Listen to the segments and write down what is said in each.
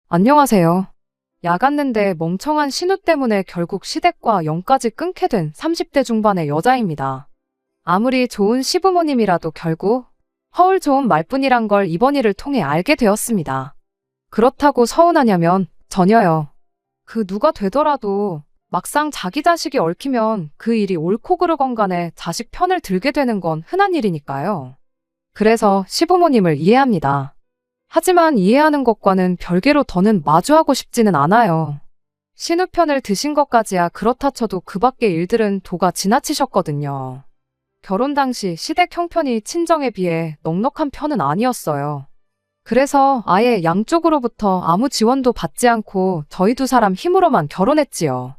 안녕하세요. 야갔는데 멍청한 신우 때문에 결국 시댁과 연까지 끊게 된 30대 중반의 여자입니다. 아무리 좋은 시부모님이라도 결국 허울 좋은 말뿐이란 걸 이번 일을 통해 알게 되었습니다. 그렇다고 서운하냐면 전혀요. 그 누가 되더라도 막상 자기 자식이 얽히면 그 일이 옳고 그르건 간에 자식 편을 들게 되는 건 흔한 일이니까요. 그래서 시부모님을 이해합니다. 하지만 이해하는 것과는 별개로 더는 마주하고 싶지는 않아요. 신우 편을 드신 것까지야 그렇다 쳐도 그 밖의 일들은 도가 지나치셨거든요. 결혼 당시 시댁 형편이 친정에 비해 넉넉한 편은 아니었어요. 그래서 아예 양쪽으로부터 아무 지원도 받지 않고 저희 두 사람 힘으로만 결혼했지요.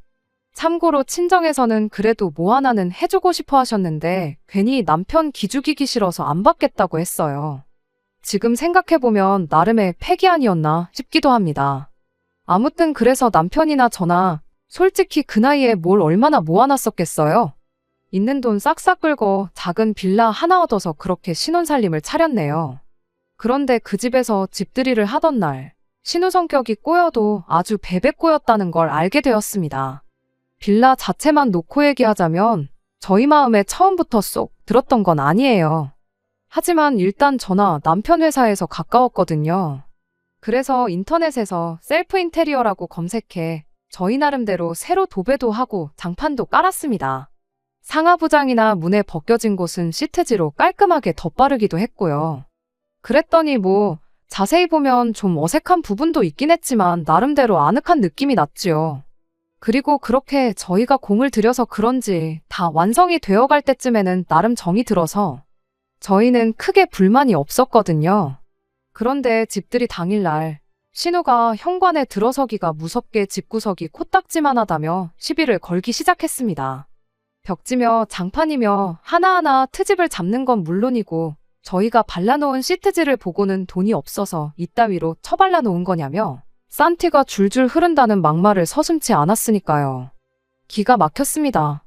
참고로 친정에서는 그래도 뭐 하나는 해주고 싶어 하셨는데 괜히 남편 기죽이기 싫어서 안 받겠다고 했어요. 지금 생각해보면 나름의 패기 아니었나 싶기도 합니다. 아무튼 그래서 남편이나 저나 솔직히 그 나이에 뭘 얼마나 모아놨었겠어요? 있는 돈 싹싹 긁어 작은 빌라 하나 얻어서 그렇게 신혼살림을 차렸네요. 그런데 그 집에서 집들이를 하던 날 신우 성격이 꼬여도 아주 베베 꼬였다는 걸 알게 되었습니다. 빌라 자체만 놓고 얘기하자면 저희 마음에 처음부터 쏙 들었던 건 아니에요. 하지만 일단 저나 남편 회사에서 가까웠거든요. 그래서 인터넷에서 셀프 인테리어라고 검색해 저희 나름대로 새로 도배도 하고 장판도 깔았습니다. 상하부장이나 문에 벗겨진 곳은 시트지로 깔끔하게 덧바르기도 했고요. 그랬더니 자세히 보면 좀 어색한 부분도 있긴 했지만 나름대로 아늑한 느낌이 났지요. 그리고 그렇게 저희가 공을 들여서 그런지 다 완성이 되어갈 때쯤에는 나름 정이 들어서 저희는 크게 불만이 없었거든요. 그런데 집들이 당일날 신우가 현관에 들어서기가 무섭게 집구석이 코딱지만 하다며 시비를 걸기 시작했습니다. 벽지며 장판이며 하나하나 트집을 잡는 건 물론이고 저희가 발라놓은 시트지를 보고는 돈이 없어서 이따위로 처발라 놓은 거냐며 산티가 줄줄 흐른다는 막말을 서슴지 않았으니까요. 기가 막혔습니다.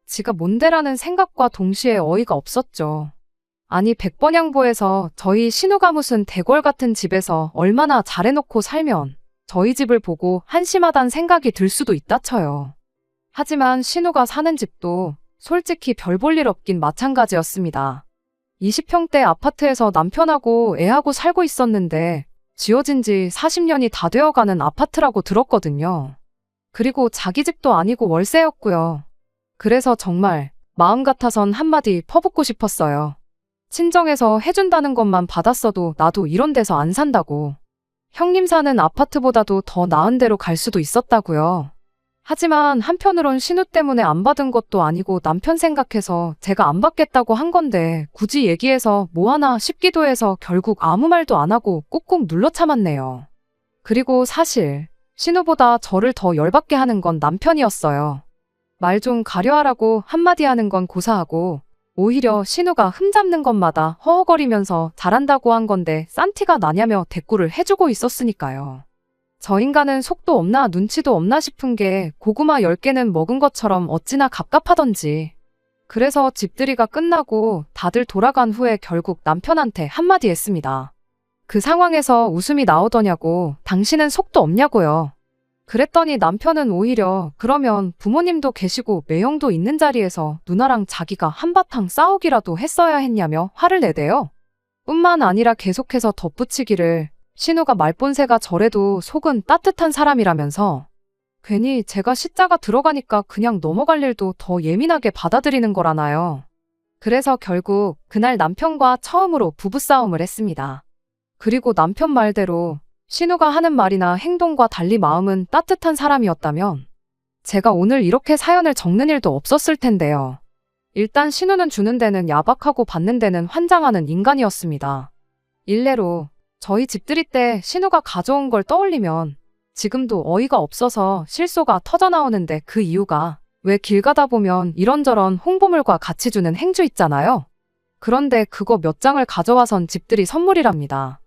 지가 뭔데라는 생각과 동시에 어이가 없었죠. 아니 백번양보에서 저희 신우가 무슨 대궐 같은 집에서 얼마나 잘해놓고 살면 저희 집을 보고 한심하단 생각이 들 수도 있다 쳐요. 하지만 신우가 사는 집도 솔직히 별 볼 일 없긴 마찬가지였습니다. 20평대 아파트에서 남편하고 애하고 살고 있었는데 지어진 지 40년이 다 되어가는 아파트라고 들었거든요. 그리고 자기 집도 아니고 월세였고요. 그래서 정말 마음 같아선 한마디 퍼붓고 싶었어요. 친정에서 해준다는 것만 받았어도 나도 이런 데서 안 산다고. 형님 사는 아파트보다도 더 나은 데로 갈 수도 있었다고요. 하지만 한편으론 신우 때문에 안 받은 것도 아니고 남편 생각해서 제가 안 받겠다고 한 건데 굳이 얘기해서 뭐 하나 싶기도 해서 결국 아무 말도 안 하고 꾹꾹 눌러 참았네요. 그리고 사실 신우보다 저를 더 열받게 하는 건 남편이었어요. 말 좀 가려하라고 한마디 하는 건 고사하고 오히려 신우가 흠잡는 것마다 허허거리면서 잘한다고 한 건데 싼티가 나냐며 대꾸를 해주고 있었으니까요. 저 인간은 속도 없나 눈치도 없나 싶은 게 고구마 10개는 먹은 것처럼 어찌나 갑갑하던지. 그래서 집들이가 끝나고 다들 돌아간 후에 결국 남편한테 한마디 했습니다. 그 상황에서 웃음이 나오더냐고 당신은 속도 없냐고요. 그랬더니 남편은 오히려 그러면 부모님도 계시고 매형도 있는 자리에서 누나랑 자기가 한바탕 싸우기라도 했어야 했냐며 화를 내대요. 뿐만 아니라 계속해서 덧붙이기를 신우가 말본새가 저래도 속은 따뜻한 사람이라면서 괜히 제가 시자가 들어가니까 그냥 넘어갈 일도 더 예민하게 받아들이는 거라나요. 그래서 결국 그날 남편과 처음으로 부부싸움을 했습니다. 그리고 남편 말대로 신우가 하는 말이나 행동과 달리 마음은 따뜻한 사람이었다면 제가 오늘 이렇게 사연을 적는 일도 없었을 텐데요. 일단 신우는 주는 데는 야박하고 받는 데는 환장하는 인간이었습니다. 일례로 저희 집들이 때 신우가 가져온 걸 떠올리면 지금도 어이가 없어서 실소가 터져나오는데 그 이유가 왜 길 가다 보면 이런저런 홍보물과 같이 주는 행주 있잖아요. 그런데 그거 몇 장을 가져와선 집들이 선물이랍니다.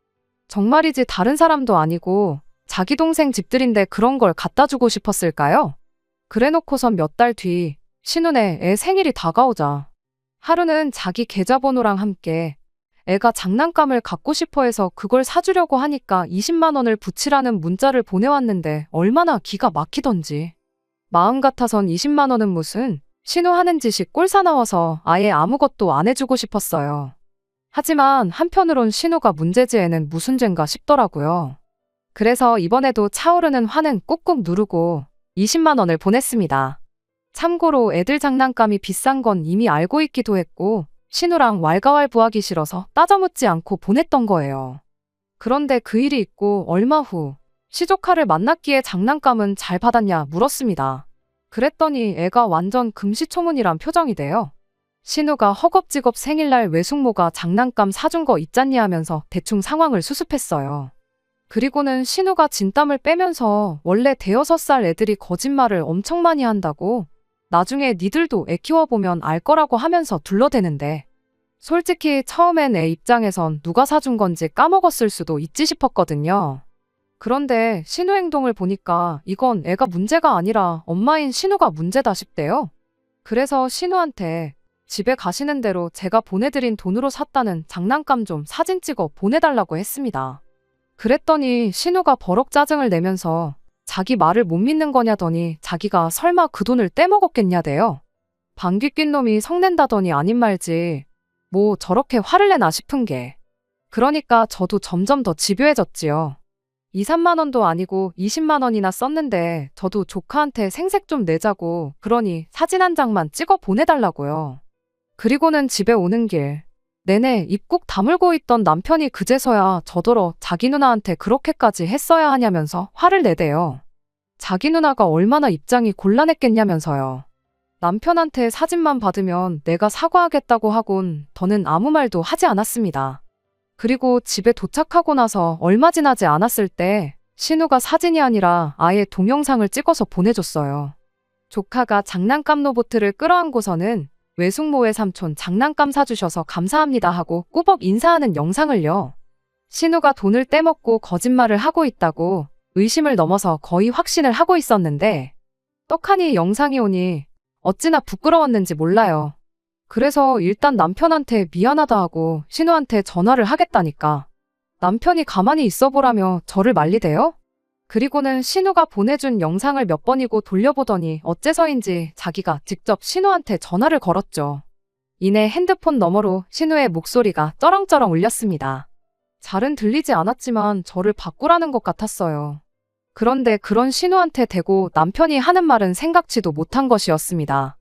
정말이지 다른 사람도 아니고 자기 동생 집들인데 그런 걸 갖다 주고 싶었을까요? 그래놓고선 몇 달 뒤 신우네 애 생일이 다가오자 하루는 자기 계좌번호랑 함께 애가 장난감을 갖고 싶어 해서 그걸 사주려고 하니까 20만 원을 붙이라는 문자를 보내왔는데 얼마나 기가 막히던지. 마음 같아선 20만 원은 무슨 신우 하는 짓이 꼴사 나와서 아예 아무것도 안 해주고 싶었어요. 하지만 한편으론 신우가 문제지에는 무슨 죄인가 싶더라고요. 그래서 이번에도 차오르는 화는 꾹꾹 누르고 20만 원을 보냈습니다. 참고로 애들 장난감이 비싼 건 이미 알고 있기도 했고 신우랑 왈가왈부하기 싫어서 따져묻지 않고 보냈던 거예요. 그런데 그 일이 있고 얼마 후 시조카를 만났기에 장난감은 잘 받았냐 물었습니다. 그랬더니 애가 완전 금시초문이란 표정이 돼요. 신우가 허겁지겁 생일날 외숙모가 장난감 사준 거 있잖니 하면서 대충 상황을 수습했어요. 그리고는 신우가 진땀을 빼면서 원래 대여섯 살 애들이 거짓말을 엄청 많이 한다고 나중에 니들도 애 키워보면 알 거라고 하면서 둘러대는데 솔직히 처음엔 애 입장에선 누가 사준 건지 까먹었을 수도 있지 싶었거든요. 그런데 신우 행동을 보니까 이건 애가 문제가 아니라 엄마인 신우가 문제다 싶대요. 그래서 신우한테 집에 가시는 대로 제가 보내드린 돈으로 샀다는 장난감 좀 사진 찍어 보내달라고 했습니다. 그랬더니 신우가 버럭 짜증을 내면서 자기 말을 못 믿는 거냐더니 자기가 설마 그 돈을 떼먹었겠냐대요. 방귀 낀 놈이 성낸다더니 아닌 말지 뭐 저렇게 화를 내나 싶은 게. 그러니까 저도 점점 더 집요해졌지요. 2, 3만 원도 아니고 20만 원이나 썼는데 저도 조카한테 생색 좀 내자고 그러니 사진 한 장만 찍어 보내달라고요. 그리고는 집에 오는 길 내내 입 꾹 다물고 있던 남편이 그제서야 저더러 자기 누나한테 그렇게까지 했어야 하냐면서 화를 내대요. 자기 누나가 얼마나 입장이 곤란했겠냐면서요. 남편한테 사진만 받으면 내가 사과하겠다고 하곤 더는 아무 말도 하지 않았습니다. 그리고 집에 도착하고 나서 얼마 지나지 않았을 때 신우가 사진이 아니라 아예 동영상을 찍어서 보내줬어요. 조카가 장난감 로봇을 끌어안고서는 외숙모의 삼촌 장난감 사주셔서 감사합니다 하고 꾸벅 인사하는 영상을요. 신우가 돈을 떼먹고 거짓말을 하고 있다고 의심을 넘어서 거의 확신을 하고 있었는데 떡하니 영상이 오니 어찌나 부끄러웠는지 몰라요. 그래서 일단 남편한테 미안하다 하고 신우한테 전화를 하겠다니까 남편이 가만히 있어보라며 저를 말리대요. 그리고는 신우가 보내준 영상을 몇 번이고 돌려보더니 어째서인지 자기가 직접 신우한테 전화를 걸었죠. 이내 핸드폰 너머로 신우의 목소리가 쩌렁쩌렁 울렸습니다. 잘은 들리지 않았지만 저를 바꾸라는 것 같았어요. 그런데 그런 신우한테 대고 남편이 하는 말은 생각지도 못한 것이었습니다.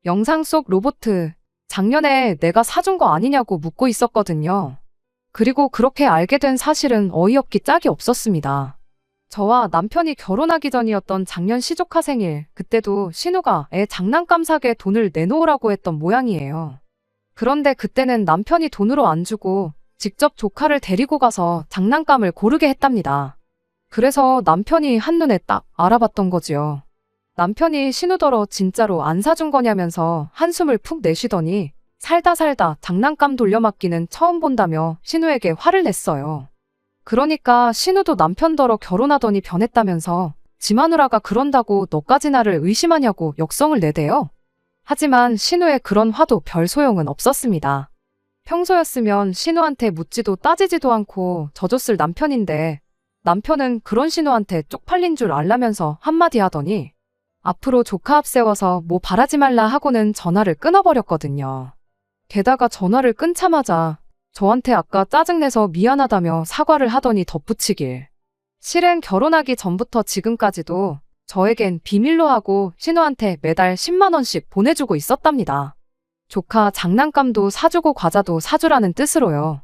영상 속 로보트, 작년에 내가 사준 거 아니냐고 묻고 있었거든요. 그리고 그렇게 알게 된 사실은 어이없기 짝이 없었습니다. 저와 남편이 결혼하기 전이었던 작년 시조카 생일, 그때도 신우가 애 장난감 사게 돈을 내놓으라고 했던 모양이에요. 그런데 그때는 남편이 돈으로 안 주고 직접 조카를 데리고 가서 장난감을 고르게 했답니다. 그래서 남편이 한눈에 딱 알아봤던 거지요. 남편이 신우더러 진짜로 안 사준 거냐면서 한숨을 푹 내쉬더니 살다 장난감 돌려막기는 처음 본다며 신우에게 화를 냈어요. 그러니까 신우도 남편더러 결혼하더니 변했다면서 지 마누라가 그런다고 너까지 나를 의심하냐고 역성을 내대요. 하지만 신우의 그런 화도 별 소용은 없었습니다. 평소였으면 신우한테 묻지도 따지지도 않고 져줬을 남편인데 남편은 그런 신우한테 쪽팔린 줄 알라면서 한마디 하더니 앞으로 조카 앞세워서 뭐 바라지 말라 하고는 전화를 끊어버렸거든요. 게다가 전화를 끊자마자 저한테 아까 짜증내서 미안하다며 사과를 하더니 덧붙이길. 실은 결혼하기 전부터 지금까지도 저에겐 비밀로 하고 신우한테 매달 10만 원씩 보내주고 있었답니다. 조카 장난감도 사주고 과자도 사주라는 뜻으로요.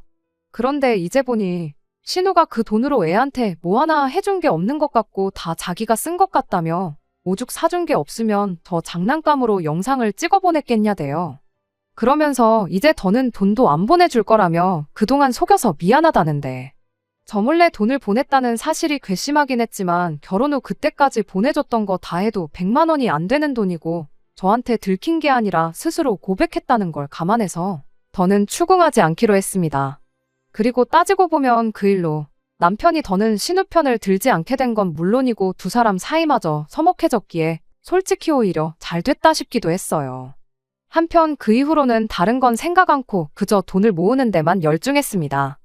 그런데 이제 보니 신우가 그 돈으로 애한테 뭐 하나 해준 게 없는 것 같고 다 자기가 쓴 것 같다며 오죽 사준 게 없으면 저 장난감으로 영상을 찍어 보냈겠냐대요. 그러면서 이제 더는 돈도 안 보내줄 거라며 그동안 속여서 미안하다는데 저 몰래 돈을 보냈다는 사실이 괘씸하긴 했지만 결혼 후 그때까지 보내줬던 거 다 해도 100만 원이 안 되는 돈이고 저한테 들킨 게 아니라 스스로 고백했다는 걸 감안해서 더는 추궁하지 않기로 했습니다. 그리고 따지고 보면 그 일로 남편이 더는 신우 편을 들지 않게 된 건 물론이고 두 사람 사이마저 서먹해졌기에 솔직히 오히려 잘 됐다 싶기도 했어요. 한편 그 이후로는 다른 건 생각 않고 그저 돈을 모으는 데만 열중했습니다.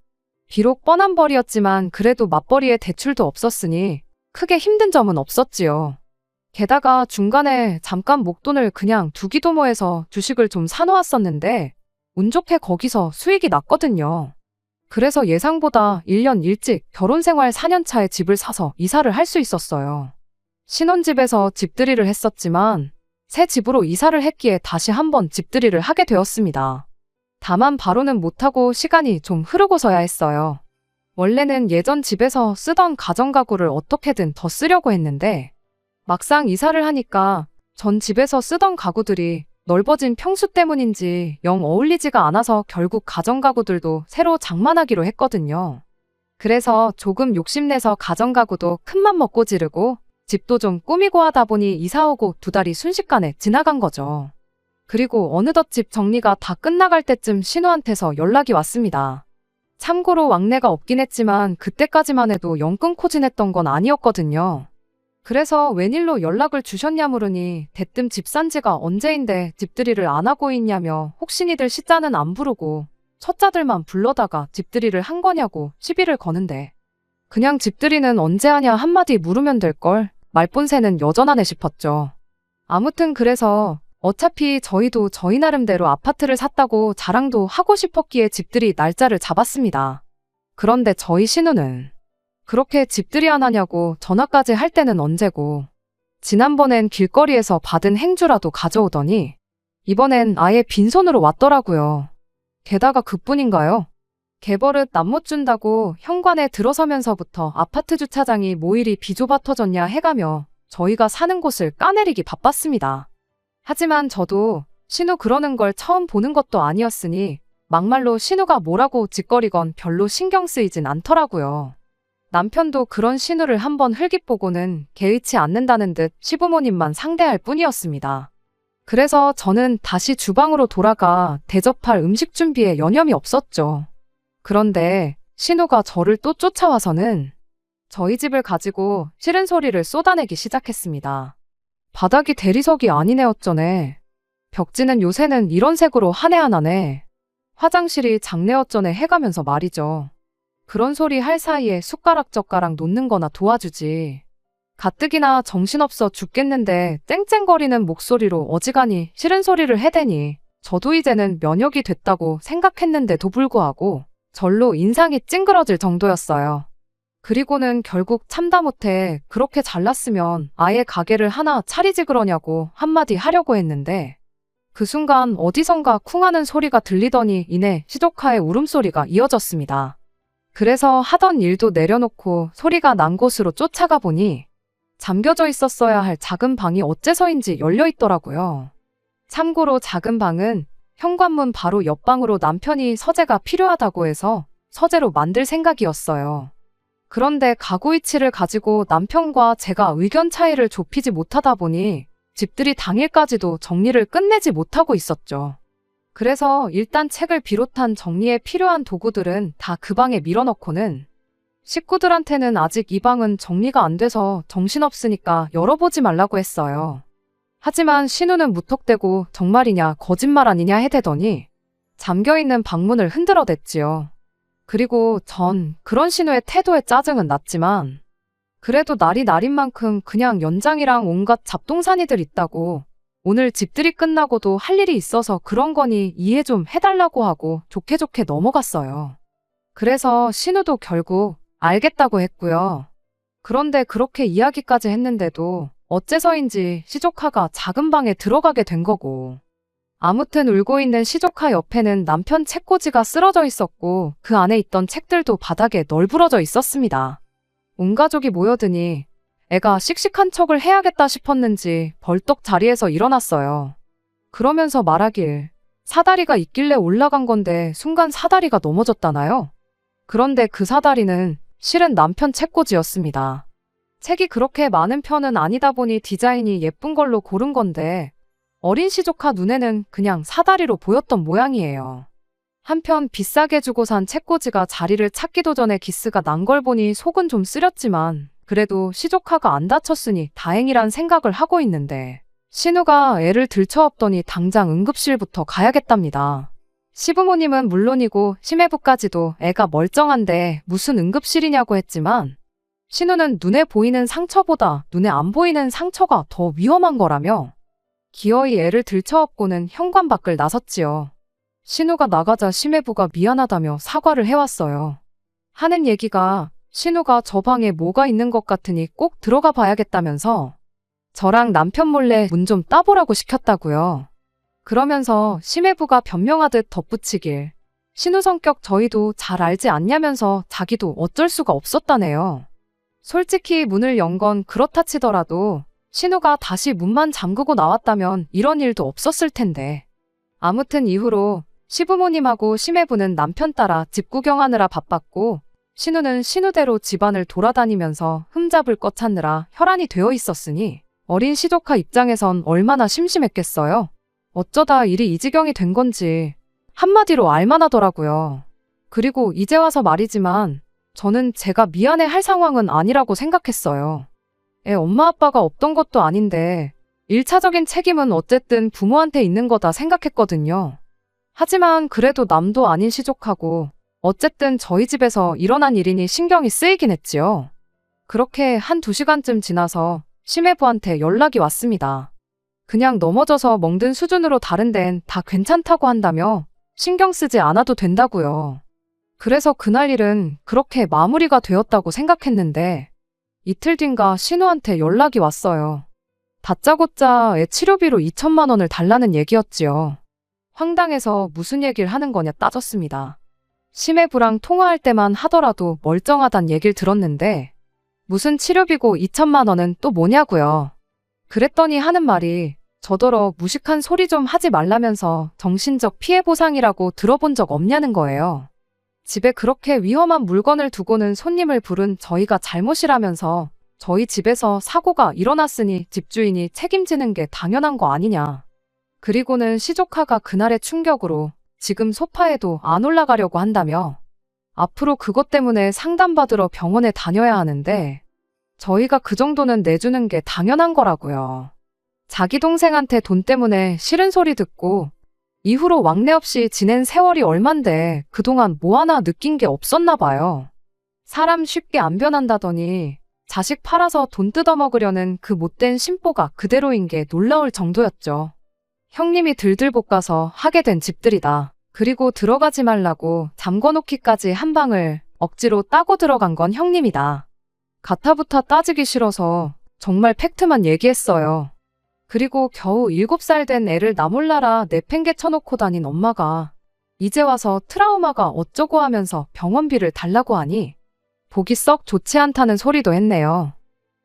비록 뻔한 벌이었지만 그래도 맞벌이에 대출도 없었으니 크게 힘든 점은 없었지요. 게다가 중간에 잠깐 목돈을 그냥 두기도 모해서 주식을 좀 사놓았었는데 운 좋게 거기서 수익이 났거든요. 그래서 예상보다 1년 일찍 결혼생활 4년 차에 집을 사서 이사를 할 수 있었어요. 신혼집에서 집들이를 했었지만 새 집으로 이사를 했기에 다시 한번 집들이를 하게 되었습니다. 다만 바로는 못하고 시간이 좀 흐르고서야 했어요. 원래는 예전 집에서 쓰던 가전가구를 어떻게든 더 쓰려고 했는데 막상 이사를 하니까 전 집에서 쓰던 가구들이 넓어진 평수 때문인지 영 어울리지가 않아서 결국 가전가구들도 새로 장만하기로 했거든요. 그래서 조금 욕심내서 가전가구도 큰맘 먹고 지르고 집도 좀 꾸미고 하다 보니 이사 오고 2달이 순식간에 지나간 거죠. 그리고 어느덧 집 정리가 다 끝나갈 때쯤 신우한테서 연락이 왔습니다. 참고로 왕래가 없긴 했지만 그때까지만 해도 영 끊고 지냈던 건 아니었거든요. 그래서 웬일로 연락을 주셨냐 물으니 대뜸 집 산 지가 언제인데 집들이를 안 하고 있냐며 혹시 니들 시자는 안 부르고 첫자들만 불러다가 집들이를 한 거냐고 시비를 거는데 그냥 집들이는 언제 하냐 한마디 물으면 될걸 말본새는 여전하네 싶었죠. 아무튼 그래서 어차피 저희도 저희 나름대로 아파트를 샀다고 자랑도 하고 싶었기에 집들이 날짜를 잡았습니다. 그런데 저희 신우는 그렇게 집들이 안 하냐고 전화까지 할 때는 언제고 지난번엔 길거리에서 받은 행주라도 가져오더니 이번엔 아예 빈손으로 왔더라고요. 게다가 그뿐인가요? 개버릇 남 못 준다고 현관에 들어서면서부터 아파트 주차장이 뭐 이리 비좁아 터졌냐 해가며 저희가 사는 곳을 까내리기 바빴습니다. 하지만 저도 신우 그러는 걸 처음 보는 것도 아니었으니 막말로 신우가 뭐라고 짓거리건 별로 신경 쓰이진 않더라고요. 남편도 그런 신우를 한번 흘깃보고는 개의치 않는다는 듯 시부모님만 상대할 뿐이었습니다. 그래서 저는 다시 주방으로 돌아가 대접할 음식 준비에 여념이 없었죠. 그런데 신우가 저를 또 쫓아와서는 저희 집을 가지고 싫은 소리를 쏟아내기 시작했습니다. 바닥이 대리석이 아니네 어쩌네. 벽지는 요새는 이런 색으로 하네 안 하네. 화장실이 작네 어쩌네 해가면서 말이죠. 그런 소리 할 사이에 숟가락 젓가락 놓는 거나 도와주지. 가뜩이나 정신없어 죽겠는데 쨍쨍거리는 목소리로 어지간히 싫은 소리를 해대니 저도 이제는 면역이 됐다고 생각했는데도 불구하고 절로 인상이 찡그러질 정도였어요. 그리고는 결국 참다 못해 그렇게 잘났으면 아예 가게를 하나 차리지 그러냐고 한마디 하려고 했는데 그 순간 어디선가 쿵하는 소리가 들리더니 이내 시조카의 울음소리가 이어졌습니다. 그래서 하던 일도 내려놓고 소리가 난 곳으로 쫓아가 보니 잠겨져 있었어야 할 작은 방이 어째서인지 열려 있더라고요. 참고로 작은 방은 현관문 바로 옆방으로 남편이 서재가 필요하다고 해서 서재로 만들 생각이었어요. 그런데 가구 위치를 가지고 남편과 제가 의견 차이를 좁히지 못하다 보니 집들이 당일까지도 정리를 끝내지 못하고 있었죠. 그래서 일단 책을 비롯한 정리에 필요한 도구들은 다 그 방에 밀어넣고는 식구들한테는 아직 이 방은 정리가 안 돼서 정신없으니까 열어보지 말라고 했어요. 하지만 신우는 무턱대고 정말이냐 거짓말 아니냐 해대더니 잠겨있는 방문을 흔들어댔지요. 그리고 전 그런 신우의 태도에 짜증은 났지만 그래도 날이 날인 만큼 그냥 연장이랑 온갖 잡동사니들 있다고 오늘 집들이 끝나고도 할 일이 있어서 그런 거니 이해 좀 해달라고 하고 좋게 좋게 넘어갔어요. 그래서 신우도 결국 알겠다고 했고요. 그런데 그렇게 이야기까지 했는데도 어째서인지 시조카가 작은 방에 들어가게 된 거고 아무튼 울고 있는 시조카 옆에는 남편 책꽂이가 쓰러져 있었고 그 안에 있던 책들도 바닥에 널브러져 있었습니다. 온 가족이 모여드니 애가 씩씩한 척을 해야겠다 싶었는지 벌떡 자리에서 일어났어요. 그러면서 말하길 사다리가 있길래 올라간 건데 순간 사다리가 넘어졌다나요? 그런데 그 사다리는 실은 남편 책꽂이였습니다. 책이 그렇게 많은 편은 아니다 보니 디자인이 예쁜 걸로 고른 건데 어린 시조카 눈에는 그냥 사다리로 보였던 모양이에요. 한편 비싸게 주고 산 책꽂이가 자리를 찾기도 전에 기스가 난 걸 보니 속은 좀 쓰렸지만 그래도 시조카가 안 다쳤으니 다행이란 생각을 하고 있는데 신우가 애를 들쳐업더니 당장 응급실부터 가야겠답니다. 시부모님은 물론이고 심해부까지도 애가 멀쩡한데 무슨 응급실이냐고 했지만 신우는 눈에 보이는 상처보다 눈에 안 보이는 상처가 더 위험한 거라며 기어이 애를 들쳐업고는 현관 밖을 나섰지요. 신우가 나가자 심해부가 미안하다며 사과를 해왔어요. 하는 얘기가 신우가 저 방에 뭐가 있는 것 같으니 꼭 들어가 봐야겠다면서 저랑 남편 몰래 문 좀 따보라고 시켰다고요. 그러면서 심해부가 변명하듯 덧붙이길 신우 성격 저희도 잘 알지 않냐면서 자기도 어쩔 수가 없었다네요. 솔직히 문을 연 건 그렇다 치더라도 신우가 다시 문만 잠그고 나왔다면 이런 일도 없었을 텐데. 아무튼 이후로 시부모님하고 심해부는 남편 따라 집 구경하느라 바빴고 신우는 신우대로 집안을 돌아다니면서 흠잡을 것 찾느라 혈안이 되어 있었으니 어린 시조카 입장에선 얼마나 심심했겠어요. 어쩌다 일이 이 지경이 된 건지 한마디로 알만하더라고요. 그리고 이제 와서 말이지만 저는 제가 미안해 할 상황은 아니라고 생각했어요. 애 엄마 아빠가 없던 것도 아닌데 1차적인 책임은 어쨌든 부모한테 있는 거다 생각했거든요. 하지만 그래도 남도 아닌 시족하고 어쨌든 저희 집에서 일어난 일이니 신경이 쓰이긴 했지요. 그렇게 1~2시간쯤 지나서 심해부한테 연락이 왔습니다. 그냥 넘어져서 멍든 수준으로 다른 데는 다 괜찮다고 한다며 신경 쓰지 않아도 된다고요. 그래서 그날 일은 그렇게 마무리가 되었다고 생각했는데 이틀 뒤인가 신우한테 연락이 왔어요. 다짜고짜 애 치료비로 2천만 원을 달라는 얘기였지요. 황당해서 무슨 얘기를 하는 거냐 따졌습니다. 심해부랑 통화할 때만 하더라도 멀쩡하단 얘기를 들었는데 무슨 치료비고 2천만 원은 또 뭐냐고요. 그랬더니 하는 말이 저더러 무식한 소리 좀 하지 말라면서 정신적 피해 보상이라고 들어본 적 없냐는 거예요. 집에 그렇게 위험한 물건을 두고는 손님을 부른 저희가 잘못이라면서 저희 집에서 사고가 일어났으니 집주인이 책임지는 게 당연한 거 아니냐. 그리고는 시조카가 그날의 충격으로 지금 소파에도 안 올라가려고 한다며 앞으로 그것 때문에 상담받으러 병원에 다녀야 하는데 저희가 그 정도는 내주는 게 당연한 거라고요. 자기 동생한테 돈 때문에 싫은 소리 듣고 이후로 왕래 없이 지낸 세월이 얼만데 그동안 뭐 하나 느낀 게 없었나 봐요. 사람 쉽게 안 변한다더니 자식 팔아서 돈 뜯어먹으려는 그 못된 심보가 그대로인 게 놀라울 정도였죠. 형님이 들들 볶아서 하게 된 집들이다. 그리고 들어가지 말라고 잠궈놓기까지 한 방을 억지로 따고 들어간 건 형님이다. 가타부타 따지기 싫어서 정말 팩트만 얘기했어요. 그리고 겨우 7살 된 애를 나 몰라라 내팽개 쳐놓고 다닌 엄마가 이제 와서 트라우마가 어쩌고 하면서 병원비를 달라고 하니 보기 썩 좋지 않다는 소리도 했네요.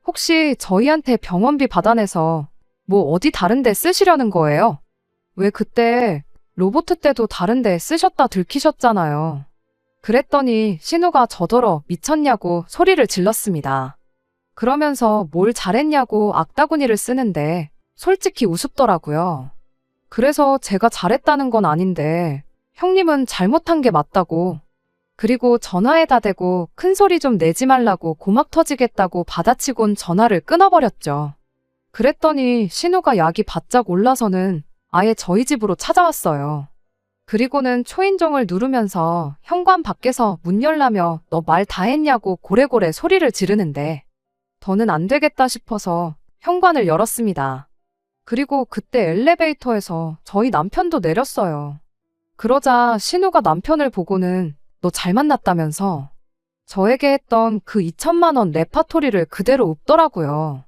혹시 저희한테 병원비 받아내서 뭐 어디 다른 데 쓰시려는 거예요? 왜 그때 로보트 때도 다른 데 쓰셨다 들키셨잖아요. 그랬더니 신우가 저더러 미쳤냐고 소리를 질렀습니다. 그러면서 뭘 잘했냐고 악다구니를 쓰는데 솔직히 우습더라고요. 그래서 제가 잘했다는 건 아닌데 형님은 잘못한 게 맞다고. 그리고 전화에다 대고 큰 소리 좀 내지 말라고 고막 터지겠다고 받아치곤 전화를 끊어버렸죠. 그랬더니 신우가 약이 바짝 올라서는 아예 저희 집으로 찾아왔어요. 그리고는 초인종을 누르면서 현관 밖에서 문 열라며 너 말 다 했냐고 고래고래 소리를 지르는데 더는 안 되겠다 싶어서 현관을 열었습니다. 그리고 그때 엘리베이터에서 저희 남편도 내렸어요. 그러자 신우가 남편을 보고는 너 잘 만났다면서 저에게 했던 그 2천만 원 레파토리를 그대로 읊더라고요.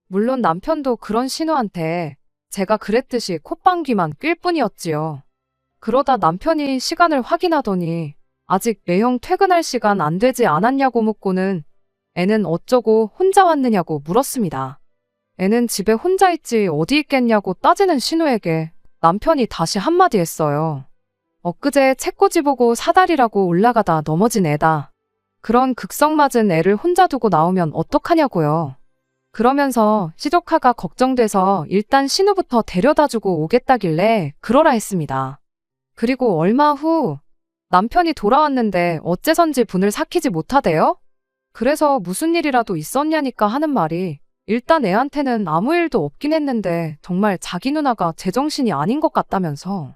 물론 남편도 그런 신우한테 제가 그랬듯이 콧방귀만 낄 뿐이었지요. 그러다 남편이 시간을 확인하더니 아직 매형 퇴근할 시간 안 되지 않았냐고 묻고는 애는 어쩌고 혼자 왔느냐고 물었습니다. 애는 집에 혼자 있지 어디 있겠냐고 따지는 신우에게 남편이 다시 한마디 했어요. 엊그제 책꽂이 보고 사다리라고 올라가다 넘어진 애다. 그런 극성맞은 애를 혼자 두고 나오면 어떡하냐고요. 그러면서 시조카가 걱정돼서 일단 신우부터 데려다주고 오겠다길래 그러라 했습니다. 그리고 얼마 후 남편이 돌아왔는데 어째선지 분을 삭히지 못하대요? 그래서 무슨 일이라도 있었냐니까 하는 말이 일단 애한테는 아무 일도 없긴 했는데 정말 자기 누나가 제정신이 아닌 것 같다면서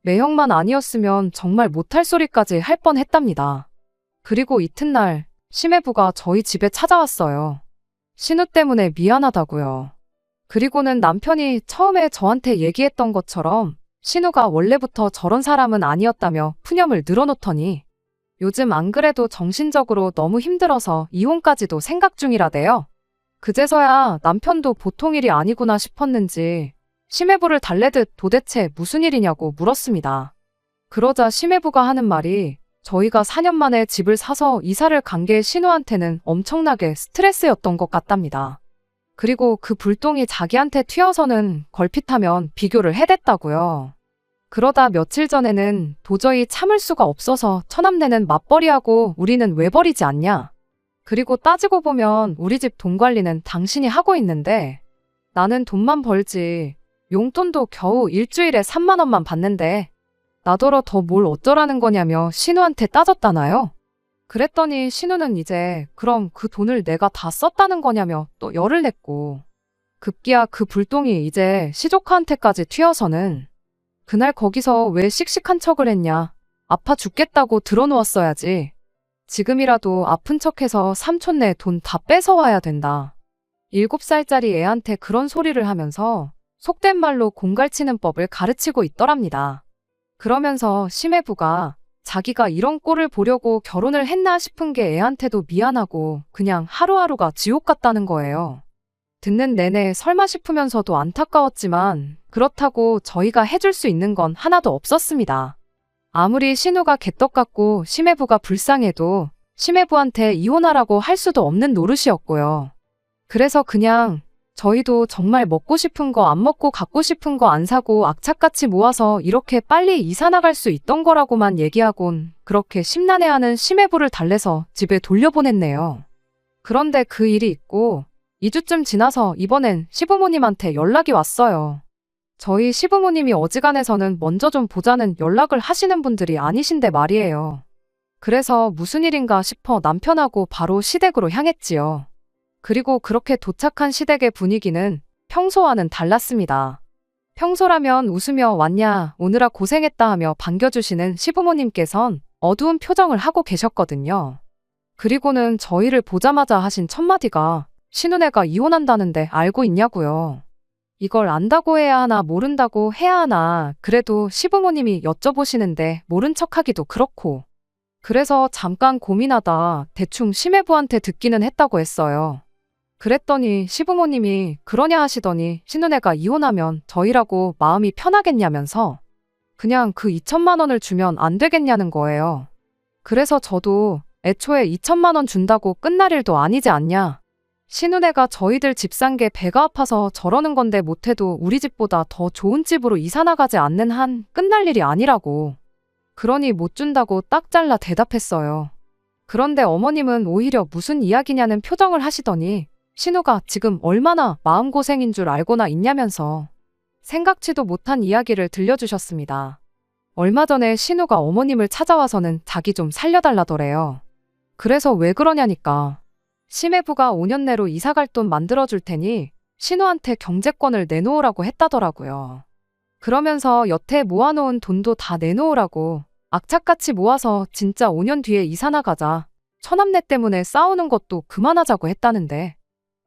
매형만 아니었으면 정말 못할 소리까지 할 뻔했답니다. 그리고 이튿날 심해부가 저희 집에 찾아왔어요. 신우 때문에 미안하다고요. 그리고는 남편이 처음에 저한테 얘기했던 것처럼 신우가 원래부터 저런 사람은 아니었다며 푸념을 늘어놓더니 요즘 안 그래도 정신적으로 너무 힘들어서 이혼까지도 생각 중이라대요. 그제서야 남편도 보통 일이 아니구나 싶었는지 심해부를 달래듯 도대체 무슨 일이냐고 물었습니다. 그러자 심해부가 하는 말이 저희가 4년 만에 집을 사서 이사를 간 게 신우한테는 엄청나게 스트레스였던 것 같답니다. 그리고 그 불똥이 자기한테 튀어서는 걸핏하면 비교를 해댔다고요. 그러다 며칠 전에는 도저히 참을 수가 없어서 처남네는 맞벌이하고 우리는 왜 버리지 않냐. 그리고 따지고 보면 우리 집 돈 관리는 당신이 하고 있는데 나는 돈만 벌지 용돈도 겨우 일주일에 3만 원만 받는데 나더러 더 뭘 어쩌라는 거냐며 신우한테 따졌다나요? 그랬더니 신우는 이제 그럼 그 돈을 내가 다 썼다는 거냐며 또 열을 냈고 급기야 그 불똥이 이제 시조카한테까지 튀어서는 그날 거기서 왜 씩씩한 척을 했냐. 아파 죽겠다고 들어누웠어야지. 지금이라도 아픈 척해서 삼촌네 돈 다 뺏어와야 된다. 7살짜리 애한테 그런 소리를 하면서 속된 말로 공갈치는 법을 가르치고 있더랍니다. 그러면서 심해부가 자기가 이런 꼴을 보려고 결혼을 했나 싶은 게 애한테도 미안하고 그냥 하루하루가 지옥 같다는 거예요. 듣는 내내 설마 싶으면서도 안타까웠지만 그렇다고 저희가 해줄 수 있는 건 하나도 없었습니다. 아무리 신우가 개떡 같고 심해부가 불쌍해도 심해부한테 이혼하라고 할 수도 없는 노릇이었고요. 그래서 그냥 저희도 정말 먹고 싶은 거 안 먹고 갖고 싶은 거 안 사고 악착같이 모아서 이렇게 빨리 이사 나갈 수 있던 거라고만 얘기하곤 그렇게 심란해하는 심해부를 달래서 집에 돌려보냈네요. 그런데 그 일이 있고 2주쯤 지나서 이번엔 시부모님한테 연락이 왔어요. 저희 시부모님이 어지간해서는 먼저 좀 보자는 연락을 하시는 분들이 아니신데 말이에요. 그래서 무슨 일인가 싶어 남편하고 바로 시댁으로 향했지요. 그리고 그렇게 도착한 시댁의 분위기는 평소와는 달랐습니다. 평소라면 웃으며 왔냐, 오느라 고생했다 하며 반겨주시는 시부모님께선 어두운 표정을 하고 계셨거든요. 그리고는 저희를 보자마자 하신 첫마디가 신우네가 이혼한다는데 알고 있냐고요. 이걸 안다고 해야 하나 모른다고 해야 하나 그래도 시부모님이 여쭤보시는데 모른 척하기도 그렇고 그래서 잠깐 고민하다 대충 심해부한테 듣기는 했다고 했어요. 그랬더니 시부모님이 그러냐 하시더니 신우네가 이혼하면 저희라고 마음이 편하겠냐면서 그냥 그 2천만 원을 주면 안 되겠냐는 거예요. 그래서 저도 애초에 2천만 원 준다고 끝날 일도 아니지 않냐. 신우네가 저희들 집 산 게 배가 아파서 저러는 건데 못해도 우리 집보다 더 좋은 집으로 이사 나가지 않는 한 끝날 일이 아니라고. 그러니 못 준다고 딱 잘라 대답했어요. 그런데 어머님은 오히려 무슨 이야기냐는 표정을 하시더니 신우가 지금 얼마나 마음고생인 줄 알고나 있냐면서 생각지도 못한 이야기를 들려주셨습니다. 얼마 전에 신우가 어머님을 찾아와서는 자기 좀 살려달라더래요. 그래서 왜 그러냐니까. 심해부가 5년 내로 이사갈 돈 만들어줄 테니 신우한테 경제권을 내놓으라고 했다더라고요. 그러면서 여태 모아놓은 돈도 다 내놓으라고 악착같이 모아서 진짜 5년 뒤에 이사 나가자. 처남네 때문에 싸우는 것도 그만하자고 했다는데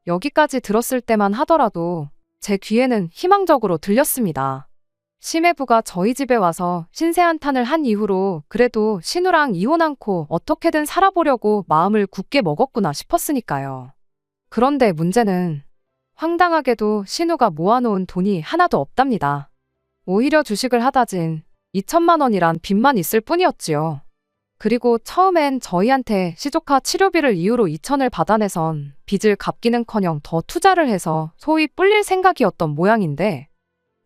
여기까지 들었을 때만 하더라도 제 귀에는 희망적으로 들렸습니다. 심해부가 저희 집에 와서 신세한탄을 한 이후로 그래도 신우랑 이혼 않고 어떻게든 살아보려고 마음을 굳게 먹었구나 싶었으니까요. 그런데 문제는 황당하게도 신우가 모아놓은 돈이 하나도 없답니다. 오히려 주식을 하다진 2천만 원이란 빚만 있을 뿐이었지요. 그리고 처음엔 저희한테 시조카 치료비를 이유로 2천을 받아내선 빚을 갚기는커녕 더 투자를 해서 소위 불릴 생각이었던 모양인데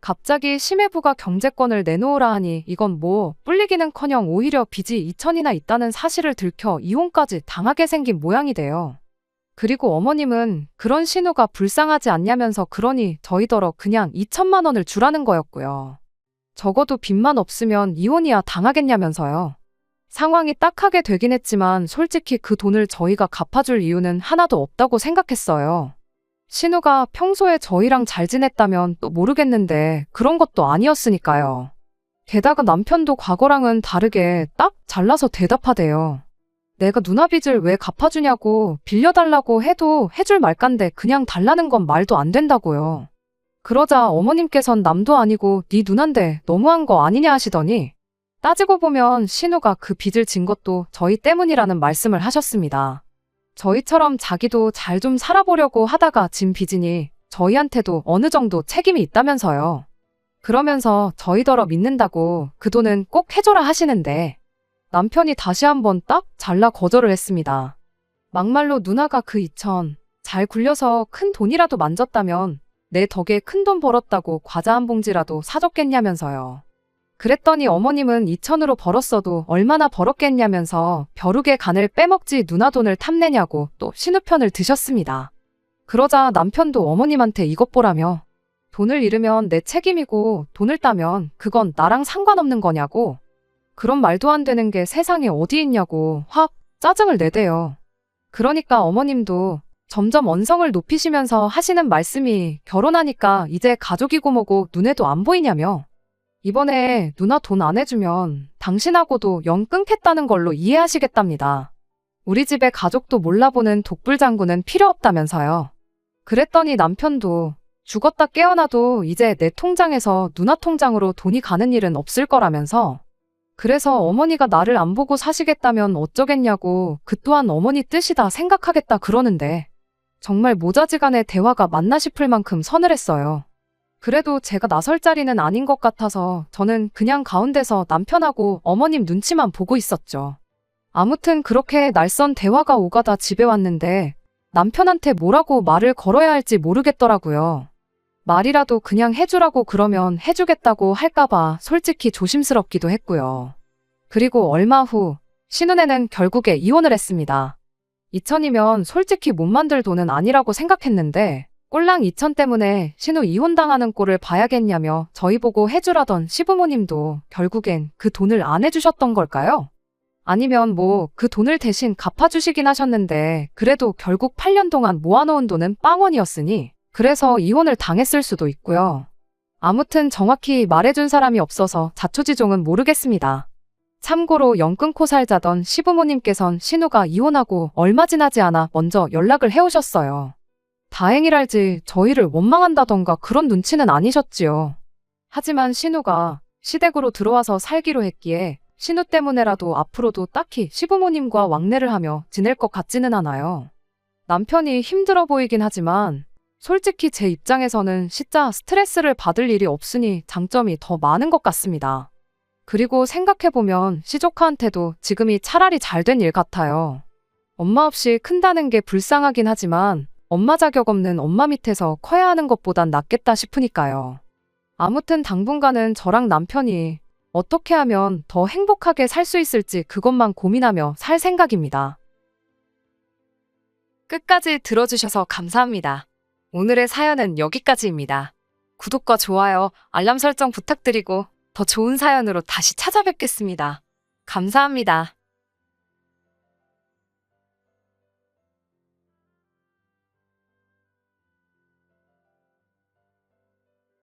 갑자기 심해부가 경제권을 내놓으라 하니 이건 뭐 불리기는커녕 오히려 빚이 2천이나 있다는 사실을 들켜 이혼까지 당하게 생긴 모양이 돼요. 그리고 어머님은 그런 신우가 불쌍하지 않냐면서 그러니 저희더러 그냥 2천만 원을 주라는 거였고요. 적어도 빚만 없으면 이혼이야 당하겠냐면서요. 상황이 딱하게 되긴 했지만 솔직히 그 돈을 저희가 갚아줄 이유는 하나도 없다고 생각했어요. 신우가 평소에 저희랑 잘 지냈다면 또 모르겠는데 그런 것도 아니었으니까요. 게다가 남편도 과거랑은 다르게 딱 잘라서 대답하대요. 내가 누나 빚을 왜 갚아주냐고 빌려달라고 해도 해줄 말간데 그냥 달라는 건 말도 안 된다고요. 그러자 어머님께선 남도 아니고 네 누난데 너무한 거 아니냐 하시더니 따지고 보면 신우가 그 빚을 진 것도 저희 때문이라는 말씀을 하셨습니다. 저희처럼 자기도 잘 좀 살아보려고 하다가 진 빚이니 저희한테도 어느 정도 책임이 있다면서요. 그러면서 저희더러 믿는다고 그 돈은 꼭 해줘라 하시는데 남편이 다시 한번 딱 잘라 거절을 했습니다. 막말로 누나가 그 2천 잘 굴려서 큰 돈이라도 만졌다면 내 덕에 큰 돈 벌었다고 과자 한 봉지라도 사줬겠냐면서요. 그랬더니 어머님은 2천으로 벌었어도 얼마나 벌었겠냐면서 벼룩의 간을 빼먹지 누나 돈을 탐내냐고 또 신우 편을 드셨습니다. 그러자 남편도 어머님한테 이것 보라며 돈을 잃으면 내 책임이고 돈을 따면 그건 나랑 상관없는 거냐고 그런 말도 안 되는 게 세상에 어디 있냐고 확 짜증을 내대요. 그러니까 어머님도 점점 언성을 높이시면서 하시는 말씀이 결혼하니까 이제 가족이고 뭐고 눈에도 안 보이냐며 이번에 누나 돈 안 해주면 당신하고도 연 끊겠다는 걸로 이해하시겠답니다. 우리 집에 가족도 몰라보는 독불장군은 필요 없다면서요. 그랬더니 남편도 죽었다 깨어나도 이제 내 통장에서 누나 통장으로 돈이 가는 일은 없을 거라면서 그래서 어머니가 나를 안 보고 사시겠다면 어쩌겠냐고 그 또한 어머니 뜻이다 생각하겠다 그러는데 정말 모자지간의 대화가 맞나 싶을 만큼 서늘했어요. 그래도 제가 나설 자리는 아닌 것 같아서 저는 그냥 가운데서 남편하고 어머님 눈치만 보고 있었죠. 아무튼 그렇게 날선 대화가 오가다 집에 왔는데 남편한테 뭐라고 말을 걸어야 할지 모르겠더라고요. 말이라도 그냥 해주라고 그러면 해주겠다고 할까봐 솔직히 조심스럽기도 했고요. 그리고 얼마 후 신우네는 결국에 이혼을 했습니다. 2천이면 솔직히 못 만들 돈은 아니라고 생각했는데 꼴랑 2천 때문에 신우 이혼당하는 꼴을 봐야겠냐며 저희 보고 해주라던 시부모님도 결국엔 그 돈을 안 해주셨던 걸까요? 아니면 뭐 그 돈을 대신 갚아주시긴 하셨는데 그래도 결국 8년 동안 모아놓은 돈은 빵원이었으니 그래서 이혼을 당했을 수도 있고요. 아무튼 정확히 말해준 사람이 없어서 자초지종은 모르겠습니다. 참고로 연 끊고 살자던 시부모님께선 신우가 이혼하고 얼마 지나지 않아 먼저 연락을 해오셨어요. 다행이랄지 저희를 원망한다던가 그런 눈치는 아니셨지요. 하지만 신우가 시댁으로 들어와서 살기로 했기에 신우 때문에라도 앞으로도 딱히 시부모님과 왕래를 하며 지낼 것 같지는 않아요. 남편이 힘들어 보이긴 하지만 솔직히 제 입장에서는 진짜 스트레스를 받을 일이 없으니 장점이 더 많은 것 같습니다. 그리고 생각해보면 시조카한테도 지금이 차라리 잘된 일 같아요. 엄마 없이 큰다는 게 불쌍하긴 하지만 엄마 자격 없는 엄마 밑에서 커야 하는 것보단 낫겠다 싶으니까요. 아무튼 당분간은 저랑 남편이 어떻게 하면 더 행복하게 살 수 있을지 그것만 고민하며 살 생각입니다. 끝까지 들어주셔서 감사합니다. 오늘의 사연은 여기까지입니다. 구독과 좋아요, 알람 설정 부탁드리고 더 좋은 사연으로 다시 찾아뵙겠습니다. 감사합니다.